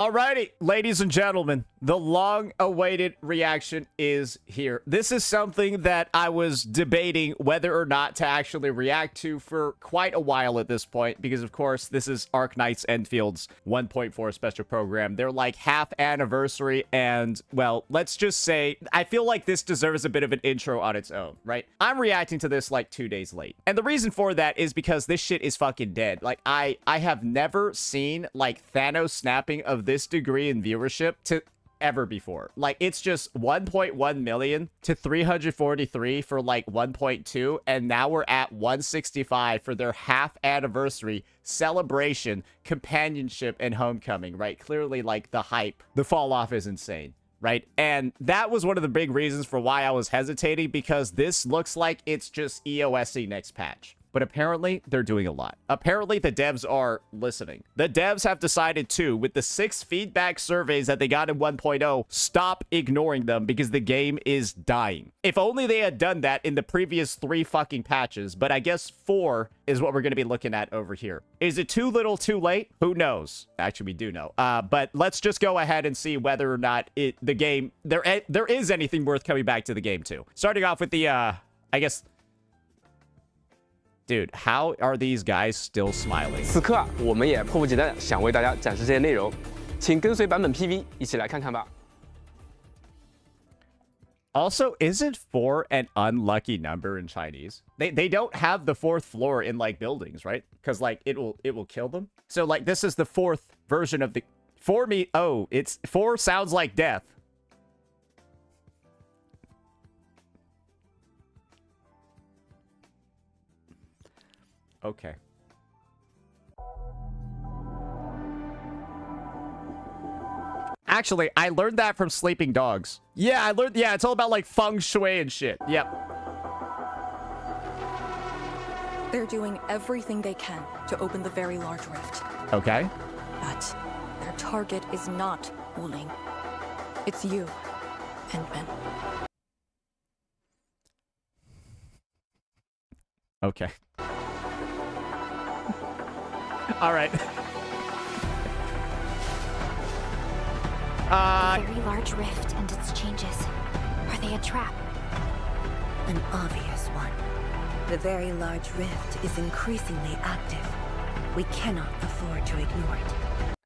Alrighty, ladies and gentlemen, the long-awaited reaction is here. This is something that I was debating whether or not to actually react to for quite a while at this point, because of course, this is Arknight's Endfield's 1.4 special program. They're like half anniversary, and well, let's just say, I feel like this deserves a bit of an intro on its own, right? I'm reacting to this like 2 days late. And the reason for that is because this shit is fucking dead. Like, I have never seen like Thanos snapping of this degree in viewership to ever before. Like, it's just 1.1 million to 343 for like 1.2, and now we're at 165 for their half anniversary celebration, companionship, and homecoming, right? Clearly, like, the hype, the fall off is insane, right? And that was one of the big reasons for why I was hesitating, because this looks like it's just EOSing next patch. But apparently, they're doing a lot. Apparently, the devs are listening. The devs have decided to, with the 6 feedback surveys that they got in 1.0, stop ignoring them because the game is dying. If only they had done that in the previous 3 fucking patches, but I guess 4 is what we're going to be looking at over here. Is it too little too late? Who knows? Actually, we do know. But let's just go ahead and see whether or not the game, there is anything worth coming back to the game too. Starting off with the, I guess... Dude, how are these guys still smiling? 此刻啊，我们也迫不及待想为大家展示这些内容，请跟随版本 PV 一起来看看吧。 Also, isn't 4 an unlucky number in Chinese? They don't have the 4th floor in like buildings, right? Because like it will kill them. So like this is the 4th version of the 4 it's 4 sounds like death. Okay. Actually, I learned that from Sleeping Dogs. Yeah, I learned, yeah, it's all about like feng shui and shit. Yep. They're doing everything they can to open the very large rift. Okay. But their target is not Wuling. It's you, Endman. Okay. All right. The very large rift and its changes. Are they a trap? An obvious one. The very large rift is increasingly active. We cannot afford to ignore it.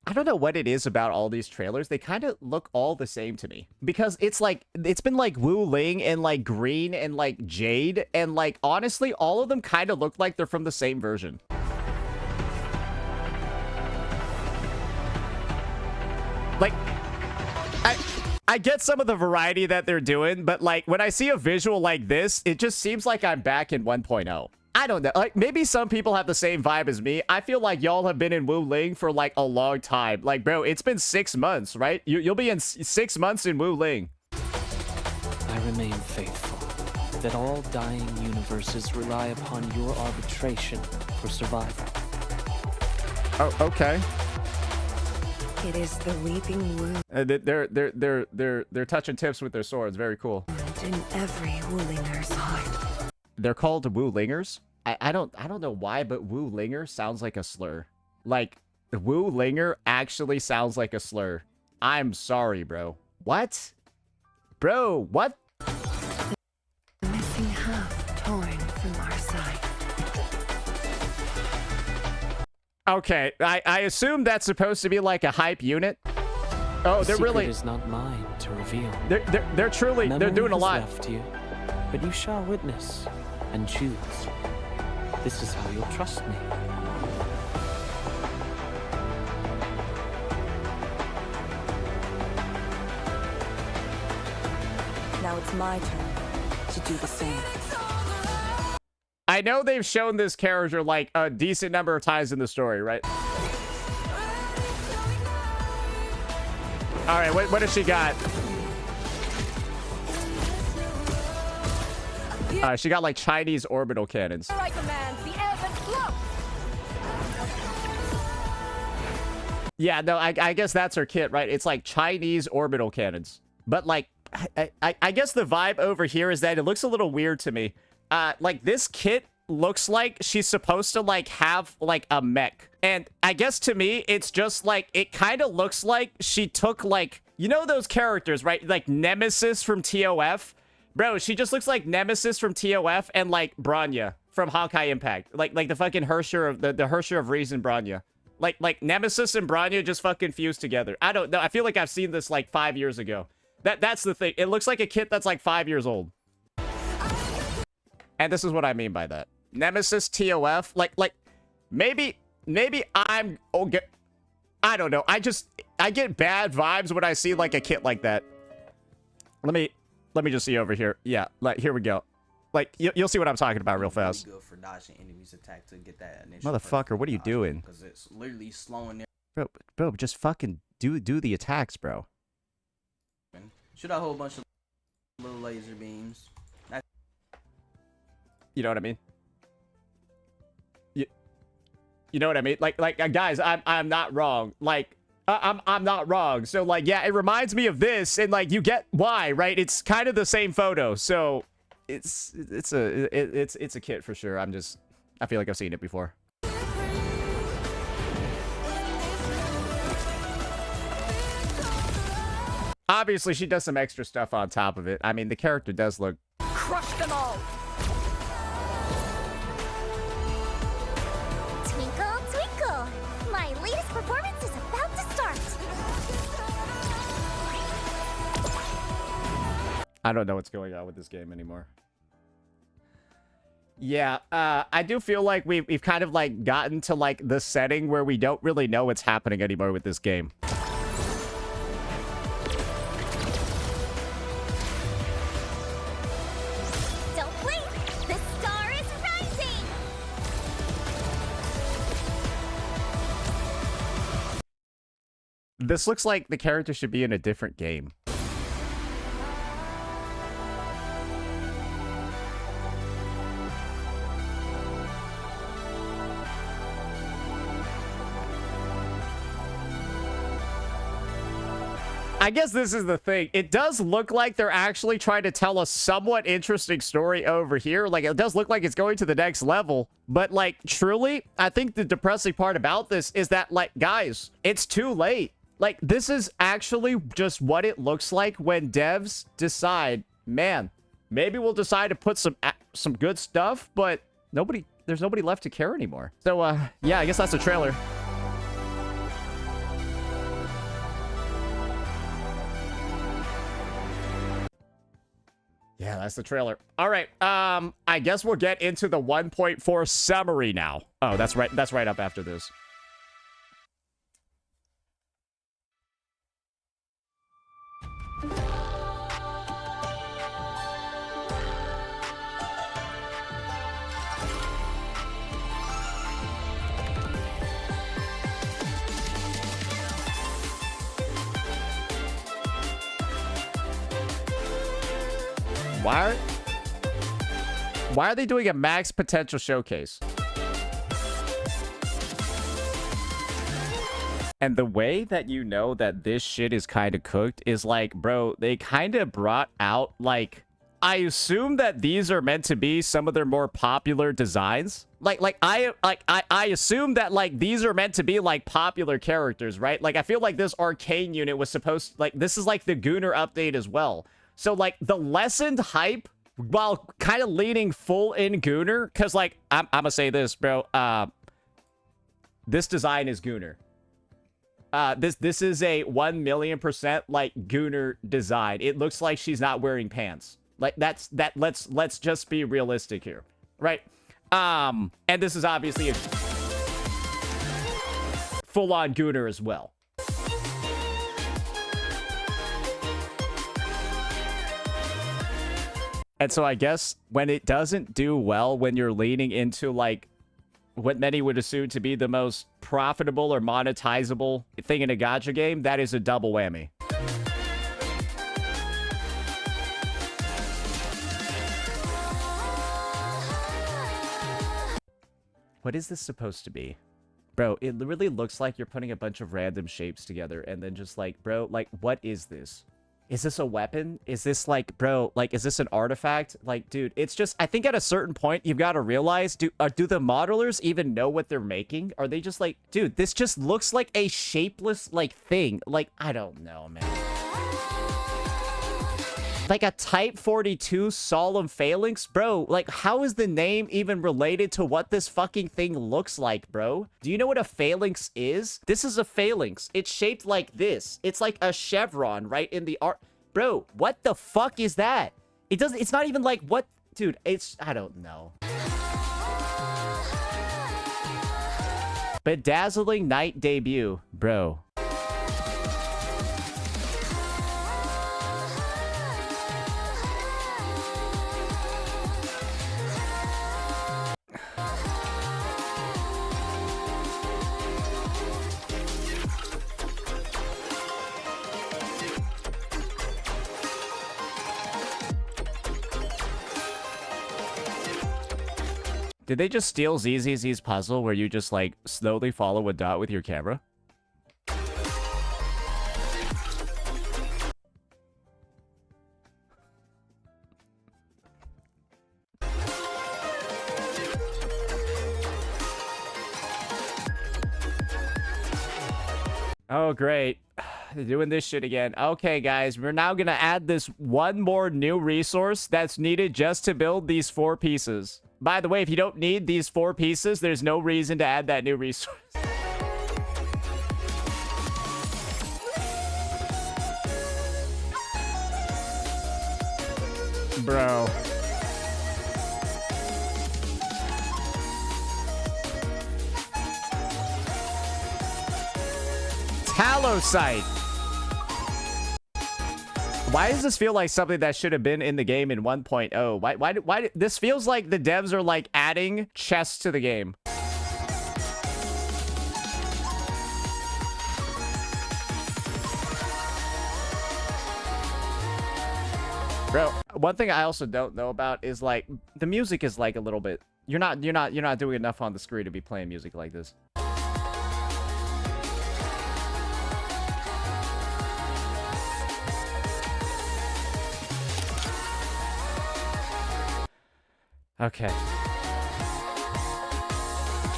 I don't know what it is about all these trailers. They kind of look all the same to me. Because it's like, it's been like Wu Ling and like Green and like Jade. And like, honestly, all of them kind of look like they're from the same version. Like, I get some of the variety that they're doing, but like when I see a visual like this, it just seems like I'm back in 1.0. I don't know. Like, maybe some people have the same vibe as me. I feel like y'all have been in Wu Ling for like a long time. Like, bro, it's been 6 months, right? You'll be in 6 months in Wu Ling. I remain faithful that all dying universes rely upon your arbitration for survival. Oh, okay. It is the weeping wound They're touching tips with their swords. Very cool. in every Wulinger's heart. They're called Wu Lingers. I don't know why, but Wu Linger sounds like a slur. Like, Wu Linger actually sounds like a slur. I'm sorry, bro. What? Bro, what? The missing half torn from our side. Okay, I assume that's supposed to be like a hype unit. Oh, they're really... is not mine to reveal. They're truly... They're doing a lot. Left you, but you shall witness and choose. This is how you'll trust me. Now it's my turn to do the same. I know they've shown this character like a decent number of times in the story, right? All right, what does she got? She got like Chinese orbital cannons. Yeah, no, I guess that's her kit, right? It's like Chinese orbital cannons. But like, I guess the vibe over here is that it looks a little weird to me. Like this kit looks like she's supposed to like have like a mech And I guess to me, it's just like, it kind of looks like she took like, you know those characters, right? Like Nemesis from TOF? Bro, she just looks like Nemesis from TOF and like Bronya from Honkai Impact. Like the fucking Hersher of, the Hersher of Reason Bronya. Like Nemesis and Bronya just fucking fused together. I don't know. I feel like I've seen this like 5 years ago. That's the thing. It looks like a kit that's like 5 years old. And this is what I mean by that. Nemesis TOF. Like maybe I'm okay. I don't know. I get bad vibes when I see like a kit like that. Let me just see over here. Yeah, like here we go. Like you'll see what I'm talking about real fast. Really good for dodging enemies' attack to get that initial Motherfucker, what are you doing? Because it's literally slowing their Bro, just fucking do the attacks, bro. shoot a whole bunch of little laser beams. You know what I mean? You know what I mean? Like guys, I'm not wrong. Like I'm not wrong. So like yeah, it reminds me of this, and like you get why, right? It's kind of the same photo, so it's a kit for sure. I feel like I've seen it before. Obviously, she does some extra stuff on top of it. I mean, the character does look... Crush them all! Twinkle, twinkle. My latest performance is about to start. I don't know what's going on with this game anymore. Yeah, I do feel like we've kind of like gotten to like the setting where we don't really know what's happening anymore with this game. Don't blink. The star is rising. This looks like the character should be in a different game. I guess this is the thing. It does look like they're actually trying to tell a somewhat interesting story over here. Like, it does look like it's going to the next level. But, like, truly, I think the depressing part about this is that, like, guys, it's too late. Like, this is actually just what it looks like when devs decide, man, maybe we'll decide to put some good stuff, but there's nobody left to care anymore. So, yeah, I guess that's the trailer. Yeah, that's the trailer. All right, I guess we'll get into the 1.4 summary now. Oh, that's right. That's right up after this. Why are they doing a max potential showcase? And the way that you know that this shit is kind of cooked is like, bro, they kind of brought out, like, I assume that these are meant to be some of their more popular designs. I assume that, like, these are meant to be, like, popular characters, right? Like, I feel like this arcane unit was supposed, like, this is like the Gooner update as well. So, like, the lessened hype, while kind of leaning full in Gooner, because, like, I'm gonna say this, bro. This design is Gooner. This is a 1,000,000% like Gooner design. It looks like she's not wearing pants. Like, let's just be realistic here, right? And this is obviously a full-on Gooner as well. And so I guess when it doesn't do well, when you're leaning into, like, what many would assume to be the most profitable or monetizable thing in a gacha game, that is a double whammy. What is this supposed to be? Bro, it really looks like you're putting a bunch of random shapes together and then just like, bro, like, what is this? Is this a weapon? Is this like, bro, like, is this an artifact? Like, dude, it's just, I think at a certain point, you've got to realize, do the modelers even know what they're making? Are they just like, dude, this just looks like a shapeless, like, thing. Like, I don't know, man. Like a Type 42 Solemn Phalanx? Bro, like, how is the name even related to what this fucking thing looks like, bro? Do you know what a phalanx is? This is a phalanx. It's shaped like this. It's like a chevron, right, in the art. Bro, what the fuck is that? It's not even like, what? Dude, I don't know. Bedazzling Night debut, bro. Did they just steal ZZZ's puzzle where you just, like, slowly follow a dot with your camera? Oh, great. They're doing this shit again. Okay, guys, we're now gonna add this one more new resource that's needed just to build these 4 pieces. By the way, if you don't need these 4 pieces, there's no reason to add that new resource. Bro. Talosite. Why does this feel like something that should have been in the game in 1.0? Why this feels like the devs are like adding chests to the game. Bro, one thing I also don't know about is like the music is like a little bit, you're not doing enough on the screen to be playing music like this. Okay.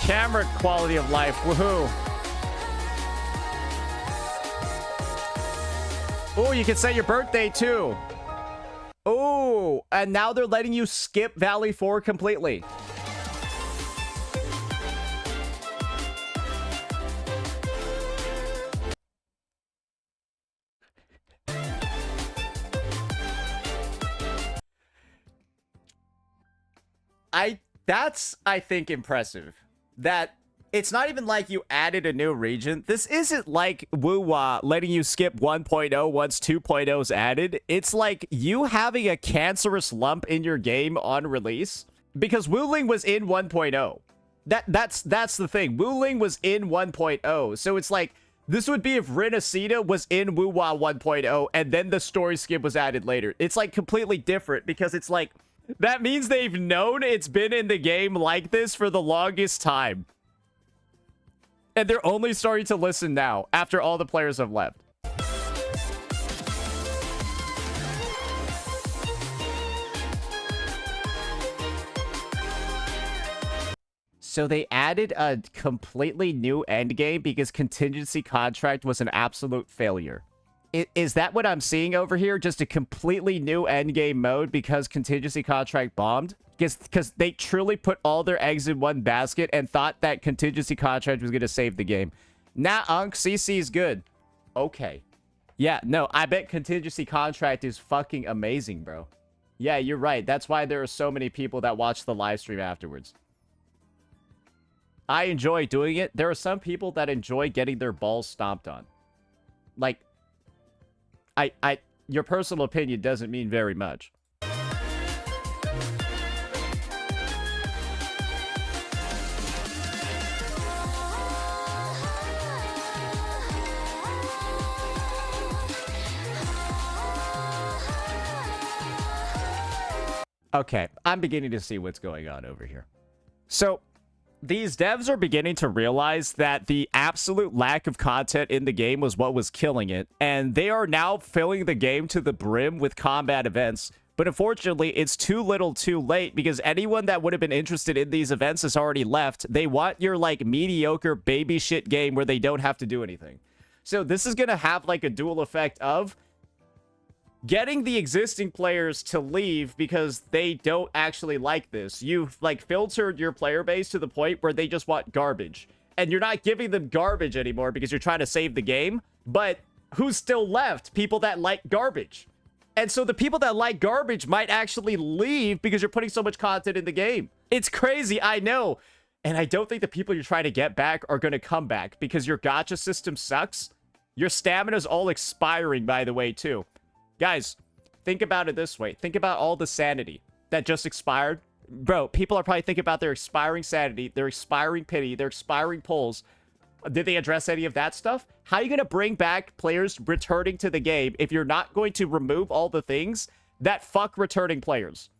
Camera quality of life. Woohoo. Oh, you can set your birthday too. Oh, and now they're letting you skip Valley 4 completely. That's, I think, impressive. That it's not even like you added a new region. This isn't like Woo-Wah letting you skip 1.0 once 2.0 is added. It's like you having a cancerous lump in your game on release. Because Wuling was in 1.0. That's the thing. Wuling was in 1.0. So it's like, this would be if Renacida was in Woo-Wah 1.0 and then the story skip was added later. It's like completely different because it's like, that means they've known it's been in the game like this for the longest time. And they're only starting to listen now, after all the players have left. So they added a completely new endgame because contingency contract was an absolute failure. Is that what I'm seeing over here? Just a completely new endgame mode because contingency contract bombed? Because they truly put all their eggs in one basket and thought that contingency contract was going to save the game. Nah, Unc, CC is good. Okay. Yeah, no, I bet contingency contract is fucking amazing, bro. Yeah, you're right. That's why there are so many people that watch the live stream afterwards. I enjoy doing it. There are some people that enjoy getting their balls stomped on. Like, your personal opinion doesn't mean very much. Okay, I'm beginning to see what's going on over here. So, these devs are beginning to realize that the absolute lack of content in the game was what was killing it, and they are now filling the game to the brim with combat events. But unfortunately, it's too little too late, because anyone that would have been interested in these events has already left. They want your, like, mediocre baby shit game where they don't have to do anything. So this is going to have, like, a dual effect of getting the existing players to leave because they don't actually like this. You've, like, filtered your player base to the point where they just want garbage. And you're not giving them garbage anymore because you're trying to save the game. But who's still left? People that like garbage. And so the people that like garbage might actually leave because you're putting so much content in the game. It's crazy, I know. And I don't think the people you're trying to get back are going to come back because your gacha system sucks. Your stamina's all expiring, by the way, too. Guys, think about it this way. Think about all the sanity that just expired. Bro, people are probably thinking about their expiring sanity, their expiring pity, their expiring pulls. Did they address any of that stuff? How are you going to bring back players returning to the game if you're not going to remove all the things that fuck returning players?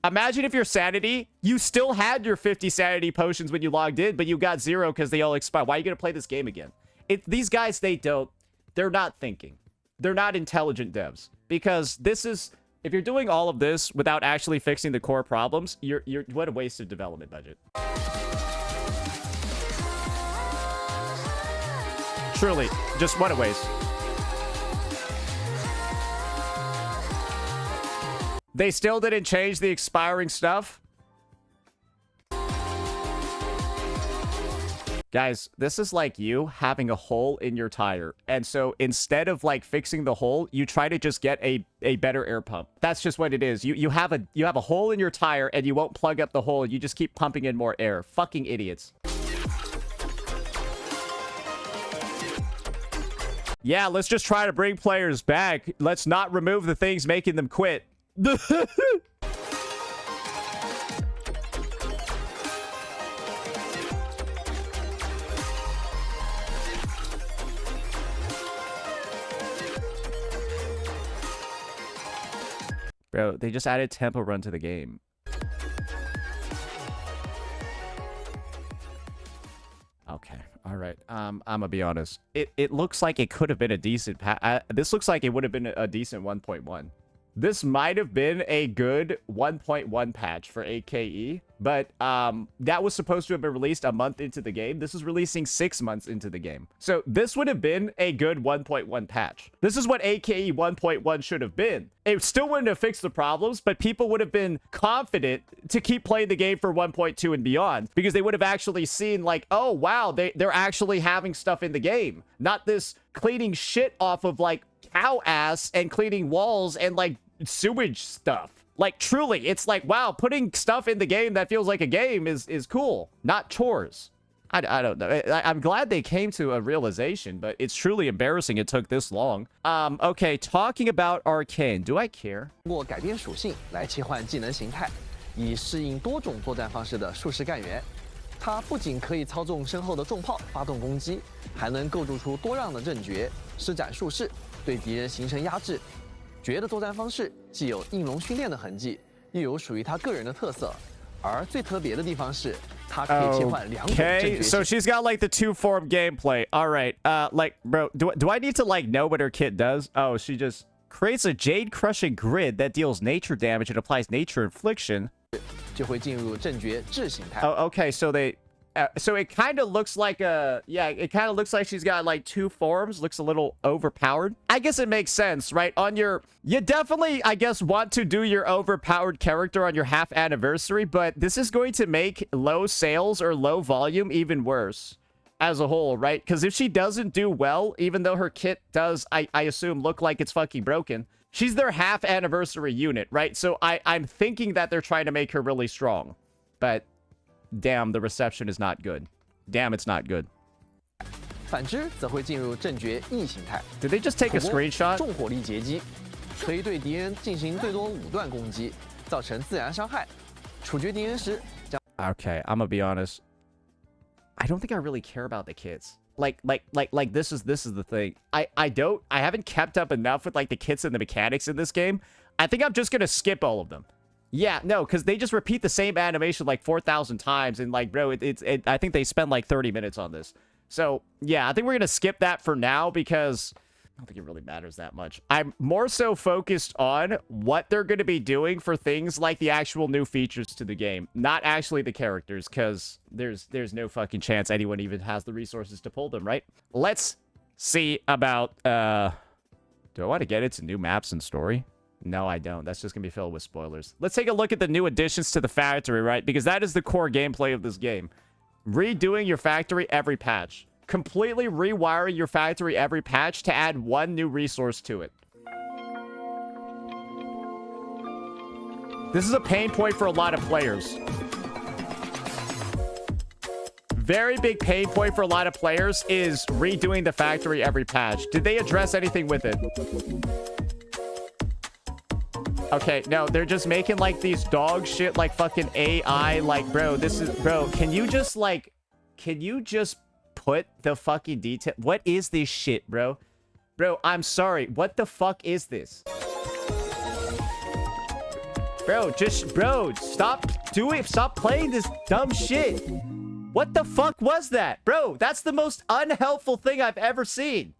Imagine if your sanity, you still had your 50 sanity potions when you logged in, but you got 0 because they all expired. Why are you going to play this game again? These guys, they're not thinking. They're not intelligent devs. Because this is, if you're doing all of this without actually fixing the core problems, what a waste of development budget. Truly, just what a waste. They still didn't change the expiring stuff. Guys, this is like you having a hole in your tire. And so instead of like fixing the hole, you try to just get a better air pump. That's just what it is. You have a hole in your tire and you won't plug up the hole. You just keep pumping in more air. Fucking idiots. Yeah, let's just try to bring players back. Let's not remove the things making them quit. Bro, they just added tempo run to the game. Okay, all right. I'm gonna be honest. It looks like it could have been a decent this looks like it would have been a decent 1.1. This might have been a good 1.1 patch for AKE, but that was supposed to have been released a month into the game. This is releasing 6 months into the game. So this would have been a good 1.1 patch. This is what AKE 1.1 should have been. It still wouldn't have fixed the problems, but people would have been confident to keep playing the game for 1.2 and beyond because they would have actually seen like, oh, wow, they're actually having stuff in the game. Not this cleaning shit off of like cow ass and cleaning walls and like sewage stuff. Like truly, it's like, wow, putting stuff in the game that feels like a game is cool, not chores. I don't know. I'm glad they came to a realization, but it's truly embarrassing it took this long. Okay, talking about Arcane, do I care? 通过改变属性来切换技能形态，以适应多种作战方式的术士干员。它不仅可以操纵身后的重炮发动攻击，还能构筑出多样的阵诀，施展术式，对敌人形成压制。绝的作战方式既有应龙训练的痕迹，又有属于他个人的特色。而最特别的地方是，它可以切换两种阵诀 Okay, so she's got like the two-form gameplay. All right, like, bro, do I need to like know what her kit does? Oh, she just creates a jade-crushing grid that deals nature damage and applies nature infliction. 就会进入阵诀质形态。Oh, okay, so so it kind of looks like it kind of looks like she's got like two forms, looks a little overpowered. I guess it makes sense, right? You definitely, I guess, want to do your overpowered character on your half anniversary, but this is going to make low sales or low volume even worse as a whole, right? Because if she doesn't do well, even though her kit does, I assume, look like it's fucking broken, she's their half anniversary unit, right? So I'm thinking that they're trying to make her really strong, but damn, the reception is not good. Damn, it's not good. 反之则会进入阵诀异形态。 Did they just take a screenshot? 重火力截击，可以对敌人进行最多5段攻击，造成自然伤害。处决敌人时将 Okay, I'm gonna be honest. I don't think I really care about the kits. Like this is the thing. I haven't kept up enough with like the kits and the mechanics in this game. I think I'm just gonna skip all of them. Yeah, no, because they just repeat the same animation like 4,000 times, and like, bro, I think they spend like 30 minutes on this. So yeah, I think we're gonna skip that for now because I don't think it really matters that much. I'm more so focused on what they're gonna be doing for things like the actual new features to the game, not actually the characters, because there's no fucking chance anyone even has the resources to pull them, right? Let's see about do I want to get into new maps and story? No, I don't. That's just going to be filled with spoilers. Let's take a look at the new additions to the factory, right? Because that is the core gameplay of this game. Redoing your factory every patch. Completely rewiring your factory every patch to add one new resource to it. This is a pain point for a lot of players. Very big pain point for a lot of players is redoing the factory every patch. Did they address anything with it? Okay, no, they're just making, like, these dog shit, like, fucking AI. Like, bro, this is... Bro, can you just, like... Can you just put the fucking detail... What is this shit, bro? Bro, I'm sorry. What the fuck is this? Bro, just... Bro, stop doing... Stop playing this dumb shit. What the fuck was that? Bro, that's the most unhelpful thing I've ever seen.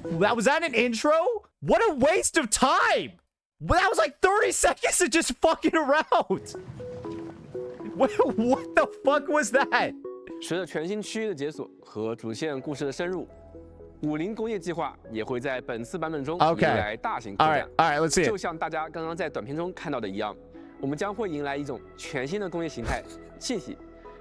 Was that an intro? What a waste of time! That was like 30 seconds of just fucking around. What the fuck was that? 随着全新区域的解锁和主线故事的深入，50工业计划也会在本次版本中迎来大型扩展。All right, let's see it. 就像大家刚刚在短片中看到的一样，我们将会迎来一种全新的工业形态——气体，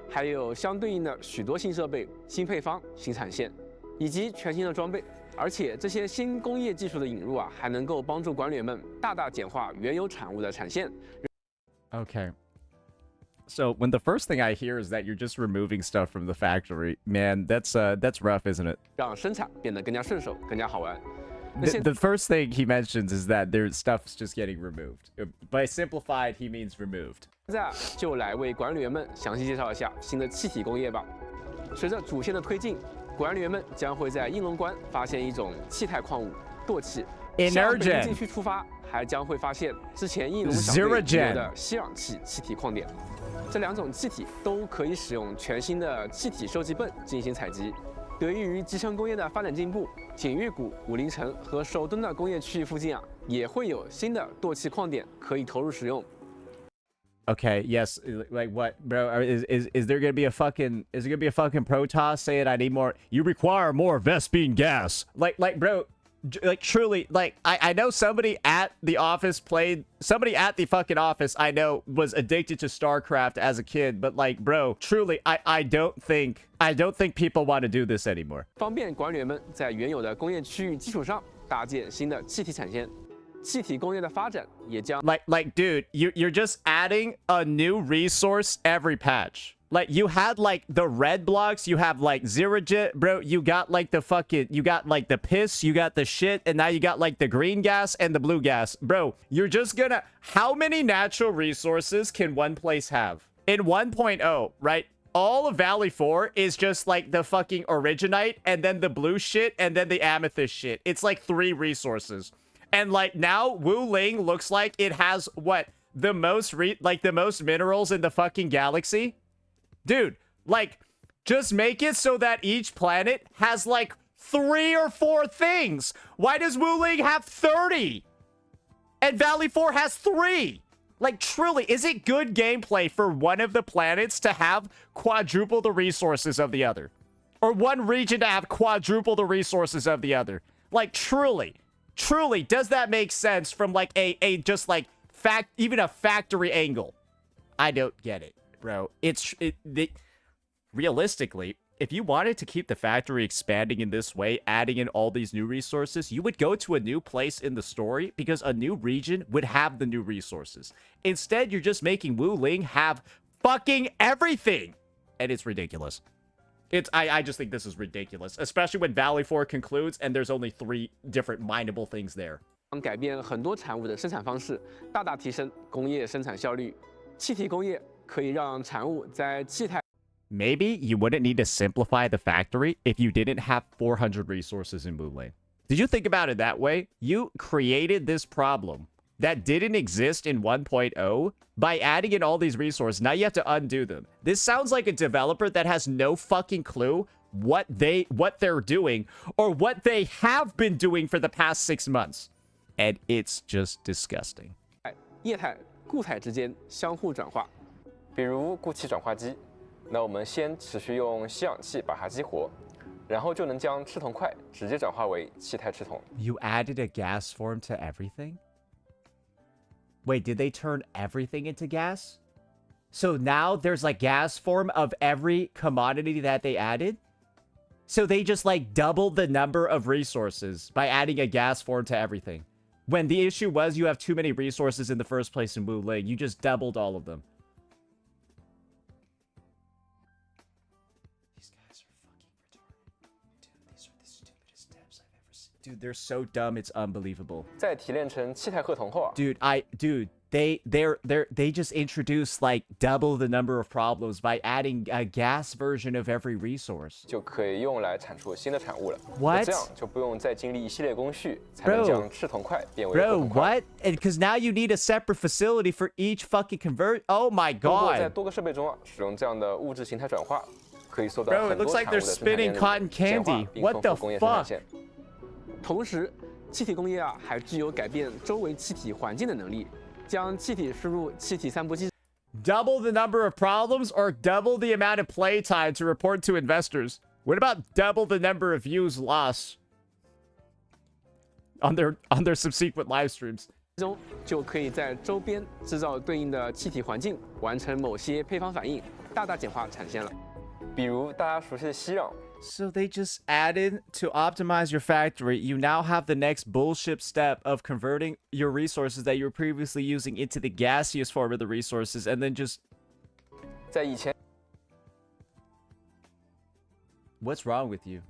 还有相对应的许多新设备、新配方、新产线，以及全新的装备。 而且这些新工业技术的引入啊，还能够帮助管理员们大大简化原有产物的产线。Okay. So when the first thing I hear is that you're just removing stuff from the factory, man, that's rough, isn't it? 让生产变得更加顺手、更加好玩。The first thing he mentions is that their stuff's just getting removed. By simplified, he means removed. 现在就来为管理员们详细介绍一下新的气体工业吧。随着主线的推进。 管理员们将会在应龙关发现一种气态矿物惰气，向北京禁区出发，还将会发现之前应龙小队有的吸氧气气体矿点。这两种气体都可以使用全新的气体收集泵进行采集。得益于集成工业的发展进步，锦玉谷、武陵城和首墩的工业区域附近啊，也会有新的惰气矿点可以投入使用。 Okay, yes, like what, bro? Is there gonna be a fucking Protoss saying I need more? You require more Vespene gas. Like, bro, like truly, like I know somebody at the office somebody at the fucking office I know was addicted to StarCraft as a kid, but like, bro, truly, I don't think people want to do this anymore. 方便管理员们在原有的工业区域基础上搭建新的气体产线。 气体工业的发展也将 like dude, you're just adding a new resource every patch. Like you had like the red blocks, you have like Zerogit, bro. You got like the piss, you got the shit, and now you got like the green gas and the blue gas, bro. You're just gonna. How many natural resources can one place have in 1.0? Right. All of Valley 4 is just like the fucking Originite, and then the blue shit, and then the Amethyst shit. It's like 3 resources. And like now Wu Ling looks like it has what the most minerals in the fucking galaxy. Dude, like just make it so that each planet has like 3 or 4 things. Why does Wu Ling have 30? And Valley 4 has 3. Like truly, is it good gameplay for one of the planets to have quadruple the resources of the other? Or one region to have quadruple the resources of the other? Like truly. Truly, does that make sense from like a just like even a factory angle? I don't get it, bro. Realistically, if you wanted to keep the factory expanding in this way, adding in all these new resources, you would go to a new place in the story because a new region would have the new resources. Instead, you're just making Wu Ling have fucking everything, and it's ridiculous. I just think this is ridiculous, especially when Valley 4 concludes and there's only 3 different mineable things there. 改变很多产物的生产方式，大大提升工业生产效率。气体工业可以让产物在气态。Maybe you wouldn't need to simplify the factory if you didn't have 400 resources in Wu Ling. Did you think about it that way? You created this problem that didn't exist in 1.0 by adding in all these resources. Now you have to undo them. This sounds like a developer that has no fucking clue what they're doing or what they have been doing for the past 6 months. And it's just disgusting. 液态、固态之间相互转化。比如固气转化机，那我们先持续用吸氧气把它激活，然后就能将赤铜块直接转化为气态赤铜。You added a gas form to everything? Wait, did they turn everything into gas? So now there's like gas form of every commodity that they added? So they just like doubled the number of resources by adding a gas form to everything. When the issue was you have too many resources in the first place in Wu Ling, you just doubled all of them. These guys are fucking retarded. Dude, these are the stupidest devs I've ever seen. Dude, they're so dumb, it's unbelievable. 在提炼成气态褐铜后啊 Dude, they just introduced like double the number of problems by adding a gas version of every resource. 就可以用来产出新的产物了。 What? 这样就不用再经历一系列工序，才能将赤铜块变为褐 Bro, 铜块。 what? Because now you need a separate facility for each fucking convert. Oh my 通过在 god. 多个设备中使用这样的物质形态转化，可以缩短 Bro, it 很 looks 多 like 产物 they're 的生产 spinning 链路， cotton 简化 candy. 并 What 丰 the 富工业生产 fuck? 线。同时，气体工业啊还具有改变周围气体环境的能力，将气体输入气体散布机。 Double the number of problems or double the amount of playtime to report to investors? What about double the number of views lost on their subsequent live streams? 中就可以在周边制造对应的气体环境，完成某些配方反应，大大简化产线了。比如大家熟悉的息壤， So they just added to optimize your factory. You now have the next bullshit step of converting your resources that you were previously using into the gaseous form of the resources, and then just 在以前 what's wrong with you?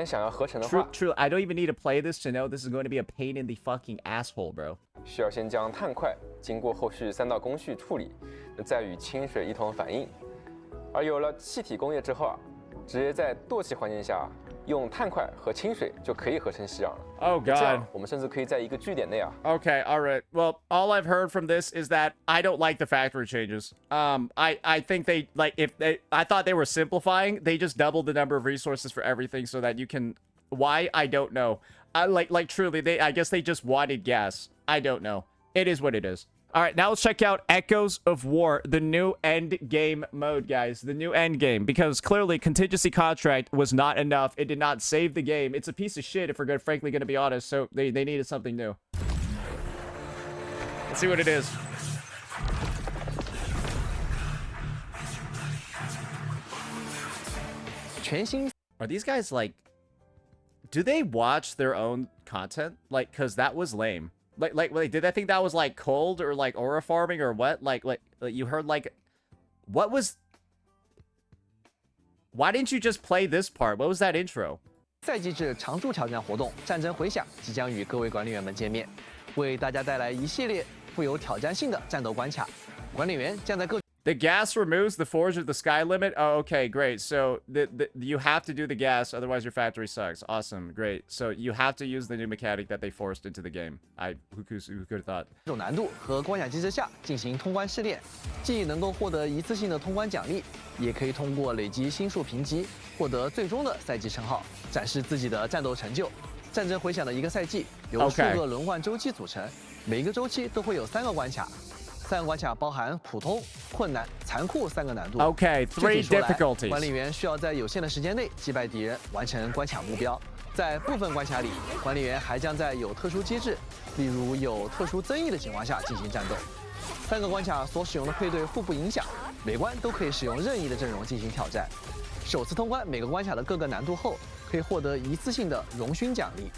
想要合成的话， True. I don't even need to play this to know this is going to be a pain in the fucking asshole, bro. 需要先将碳块经过后续3道工序处理，再与清水一同反应。而有了气体工业之后啊，直接在惰气环境下用碳块和清水就可以合成息壤了。 Oh 这 god. 样我们甚至可以在一个据点内啊。 Okay, all right. Well, all I've heard from this is that I don't like the factory changes. I think they I thought they were simplifying. They just doubled the number of resources for everything so that you can. Why? I don't know. Like truly, I guess they just wanted gas. I don't know. It is what it is. All right, now let's check out Echoes of War, the new Endgame mode, guys. The new Endgame, because clearly contingency contract was not enough. It did not save the game. It's a piece of shit if we're frankly going to be honest, so they needed something new. Let's see what it is. Are these guys like... Do they watch their own content? Like, because that was lame. Like, did I think that was like cold or like aura farming or what? Like you heard like, what was? Why didn't you just play this part? What was that intro? 赛季制常驻挑战活动“战争回响”即将与各位管理员们见面，为大家带来一系列富有挑战性的战斗关卡。管理员将在各 The gas removes the forge of the sky limit. Oh, okay, great. So you have to do the gas, otherwise your factory sucks. Awesome, great. So you have to use the new mechanic that they forced into the game. Who could have thought? 种难度和关卡机制下进行通关试炼，既能够获得一次性的通关奖励，也可以通过累积星数评级获得最终的赛季称号，展示自己的战斗成就。战争回响的一个赛季由数个轮换周期组成，每一个周期都会有3个关卡。3个关卡包含普通、困难、残酷3个难度。Okay, 3 difficulties. 管理员需要在有限的时间内击败敌人，完成关卡目标。在部分关卡里，管理员还将在有特殊机制，例如有特殊增益的情况下进行战斗。3个关卡所使用的配对互不影响，每关都可以使用任意的阵容进行挑战。首次通关每个关卡的各个难度后，可以获得一次性的荣勋奖励。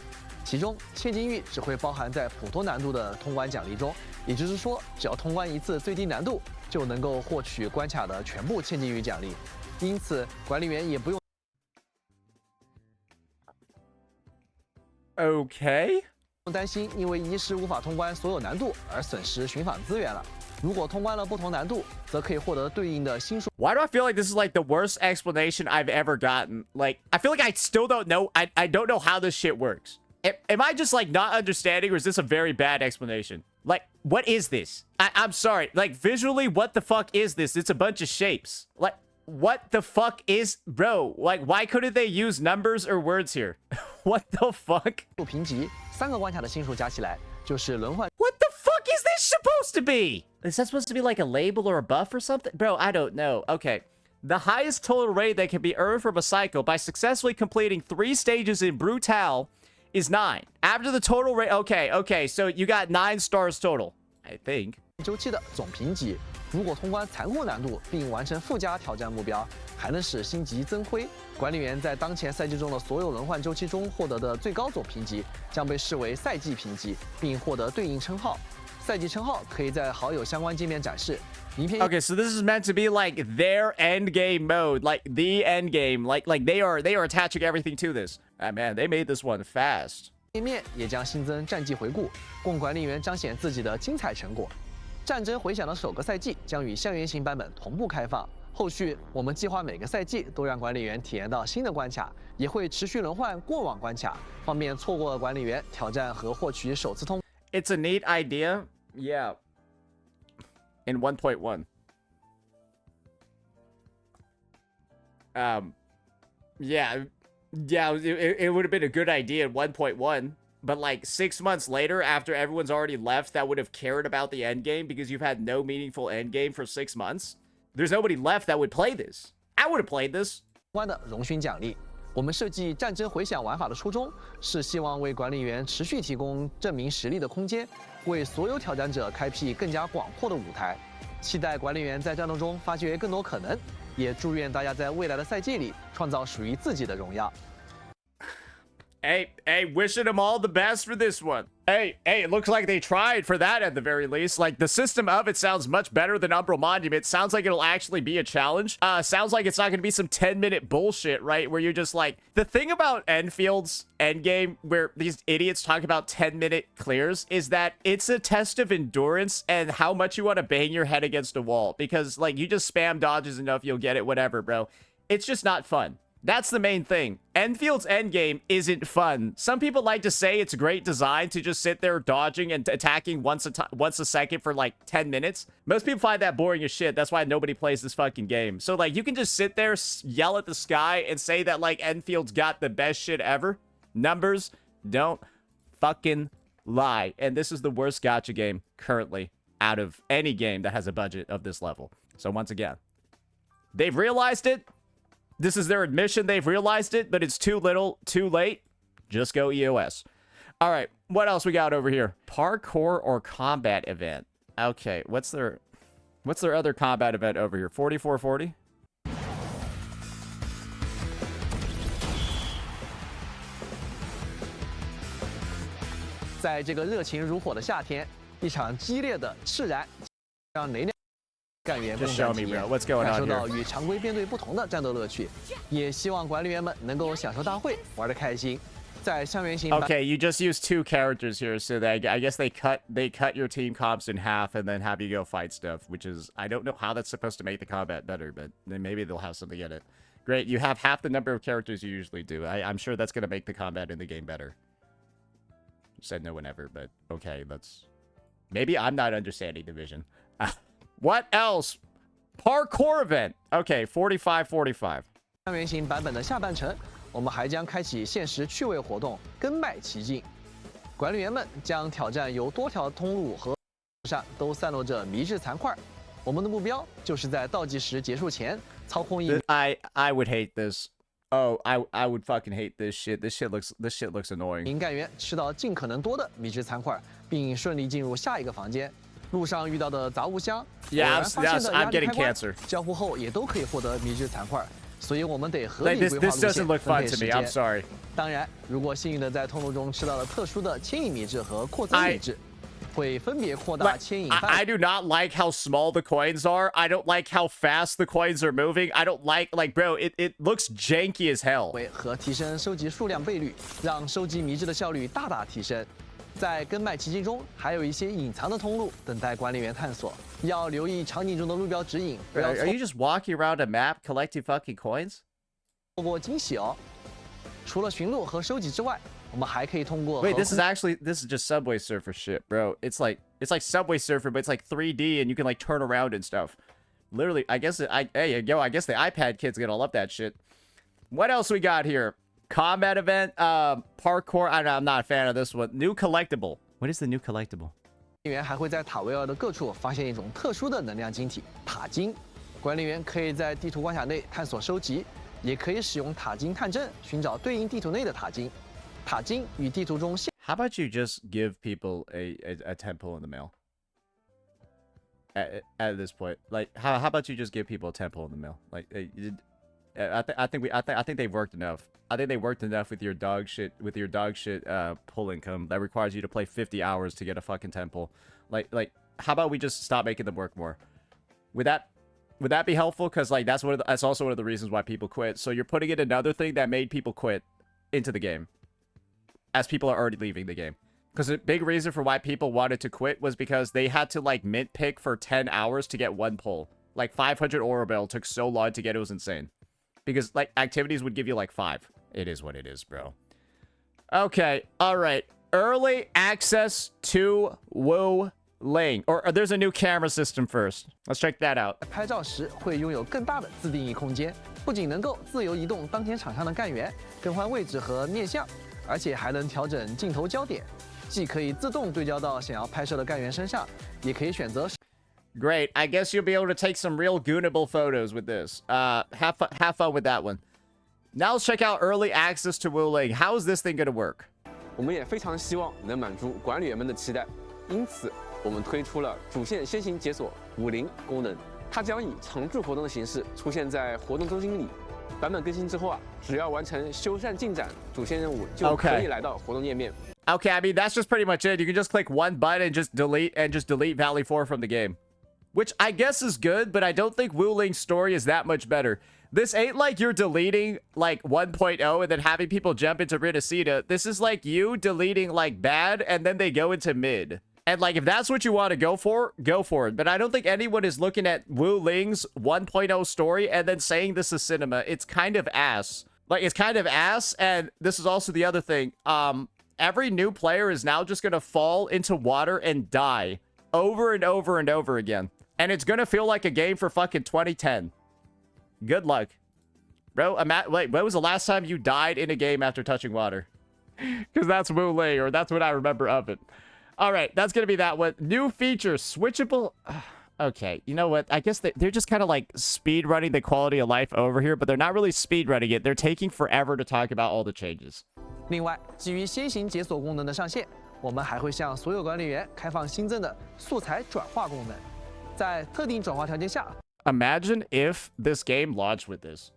其中，千金玉只会包含在普通难度的通关奖励中，也就是说，只要通关一次最低难度，就能够获取关卡的全部千金玉奖励。因此，管理员也不用 Okay. 担心因为一时无法通关所有难度而损失寻访资源了。如果通关了不同难度，则可以获得对应的星数。 Why do I feel like this is like the worst explanation I've ever gotten? Like, I feel like I still don't know. I don't know how this shit works. Am I just like not understanding, or is this a very bad explanation? Like, what is this? I'm sorry. Like, visually, what the fuck is this? It's a bunch of shapes. Like, what the fuck is, bro? Like, why couldn't they use numbers or words here? What the fuck? 评级3个关卡的星数加起来就是轮换。 What the fuck is this supposed to be? Is that supposed to be like a label or a buff or something? Bro, I don't know. Okay. The highest total rate that can be earned from a cycle by successfully completing 3 stages in Brutal is 9. After the total rate, okay, so you got 9 stars total, I think. 周期的总评级，如果通关残酷难度并完成附加挑战目标，还能使星级增辉。管理员在当前赛季中的所有轮换周期中获得的最高总评级将被视为赛季评级，并获得对应称号。赛季称号可以在好友相关界面展示。 Okay, so this is meant to be like their end game mode, like the end game, like they are attaching everything to this. Ah, man, they made this one fast. 界面也将新增战绩回顾，供管理员彰显自己的精彩成果。战争回响的首个赛季将与校园型版本同步开放。后续我们计划每个赛季都让管理员体验到新的关卡，也会持续轮换过往关卡，方便错过的管理员挑战和获取首次通。It's a neat idea, yeah. In 1.1. Yeah, it would have been a good idea in 1.1, but like 6 months later, after everyone's already left that would have cared about the end game because you've had no meaningful end game for 6 months, there's nobody left that would play this. I would have played this. 关的荣勋奖励，我们设计战争回响玩法的初衷是希望为管理员持续提供证明实力的空间，为所有挑战者开辟更加广阔的舞台。期待管理员在战斗中发掘更多可能，也祝愿大家在未来的赛季里创造属于自己的荣耀。 Hey, wishing them all the best for this one. Hey, it looks like they tried for that at the very least. Like, the system of it sounds much better than Umbral Monument. Sounds like it'll actually be a challenge. Sounds like it's not going to be some 10-minute bullshit, right? Where you're just like... The thing about Enfield's Endgame, where these idiots talk about 10-minute clears, is that it's a test of endurance and how much you want to bang your head against a wall. Because, like, you just spam dodges enough, you'll get it, whatever, bro. It's just not fun. That's the main thing. Enfield's endgame isn't fun. Some people like to say it's great design to just sit there dodging and attacking once a second for like 10 minutes. Most people find that boring as shit. That's why nobody plays this fucking game. So like you can just sit there, yell at the sky and say that like Enfield's got the best shit ever. Numbers don't fucking lie. And this is the worst gacha game currently out of any game that has a budget of this level. So once again, they've realized it. This is their admission. They've realized it, but it's too little, too late. Just go EOS. All right, what else we got over here? Parkour or combat event. Okay, what's their other combat event over here? 4440? 在这个热情如火的夏天，一场激烈的赤燃让雷亮。 干员共战体验，感受到与常规编队不同的战斗乐趣，也希望管理员们能够享受大会，玩得开心。在校园型 Okay, you just use 2 characters here, so I guess they cut your team comps in half and then have you go fight stuff, which is I don't know how that's supposed to make the combat better, but then maybe they'll have something in it. Great, you have half the number of characters you usually do. I'm sure that's gonna make the combat in the game better. Said no one ever, but okay, that's maybe I'm not understanding the vision. What else? Parkour event. Okay, 4545. 校园型版本的下半程，我们还将开启限时趣味活动“跟麦奇境”。管理员们将挑战由多条通路和上都散落着迷之残块。我们的目标就是在倒计时结束前操控一。I would hate this. Oh, I would fucking hate this shit. This shit looks annoying. 名干员吃到尽可能多的迷之残块，并顺利进入下一个房间。 路上遇到的杂物箱，偶然发现的压力开关，交互后也都可以获得迷之残块，所以我们得合理规划路线，分配时间。当然，如果幸运的在通路中吃到了特殊的牵引迷之和扩增迷之，会分别扩大牵引。I do not like how small the coins are. I don't like how fast the coins are moving. I don't like bro, it looks janky as hell. 和提升收集数量倍率，让收集迷之的效率大大提升。 在跟麦奇境中，还有一些隐藏的通路等待管理员探索。要留意场景中的路标指引，不要 Are you just walking around a map collecting fucking coins? 错过惊喜哦！除了寻路和收集之外，我们还可以通过 Wait, this is just Subway Surfer shit, bro. It's like Subway Surfer, but it's like 3D and you can like turn around and stuff. Literally, I guess the iPad kids gonna love that shit. What else we got here? Combat event, parkour. I'm not a fan of this one. New collectible. What is the new collectible? 管理员还会在塔维尔的各处发现一种特殊的能量晶体塔晶，管理员可以在地图关卡内探索收集，也可以使用塔晶探阵寻找对应地图内的塔晶。塔晶与地图中 How about you just give people a temple in the mail? At this point, like how about you just give people a temple in the mail? Like I think they've worked enough. I think they worked enough with your dog shit pull income that requires you to play 50 hours to get a fucking temple. Like how about we just stop making them work more? Would that be helpful? Because like that's also one of the reasons why people quit. So you're putting in another thing that made people quit into the game, as people are already leaving the game. Because a big reason for why people wanted to quit was because they had to like mint pick for 10 hours to get one pull. Like 500 Orabel took so long to get, it was insane. Because like activities would give you like 5. It is what it is, bro. Okay, all right. Early access to Wu Ling. Or there's a new camera system first. Let's check that out. 拍照时会拥有更大的自定义空间，不仅能够自由移动当前场上的干员，更换位置和面向，而且还能调整镜头焦点，既可以自动对焦到想要拍摄的干员身上，也可以选择。Great. I guess you'll be able to take some real goonable photos with this. Have fun with that one. Now let's check out early access to Wu Ling. How is this thing gonna work? 我们也非常希望能满足管理员们的期待，因此我们推出了主线先行解锁50功能。它将以常驻活动的形式出现在活动中心里。版本更新之后啊，只要完成修缮进展主线任务，就可以来到活动页面。Okay, I mean that's just pretty much it. You can just click one button and just delete Valley 4 from the game. Which I guess is good, but I don't think Wu Ling's story is that much better. This ain't like you're deleting like 1.0 and then having people jump into Ridacita. This is like you deleting like bad and then they go into mid. And like if that's what you want to go for it. But I don't think anyone is looking at Wu Ling's 1.0 story and then saying this is cinema. It's kind of ass. Like it's kind of ass, and this is also the other thing. Every new player is now just gonna fall into water and die over and over and over again. And it's gonna feel like a game for fucking 2010. Good luck. Bro, wait, when was the last time you died in a game after touching water? Because that's Wu Ling, or that's what I remember of it. All right, that's gonna be that one. New feature, switchable. Okay, you know what? I guess they're just kind of like speed running the quality of life over here, but they're not really speed running it. They're taking forever to talk about all the changes. 另外，基于先行解锁功能的上线，我们还会向所有管理员开放新增的素材转化功能。在特定转化条件下 ，Imagine if this game launched with this.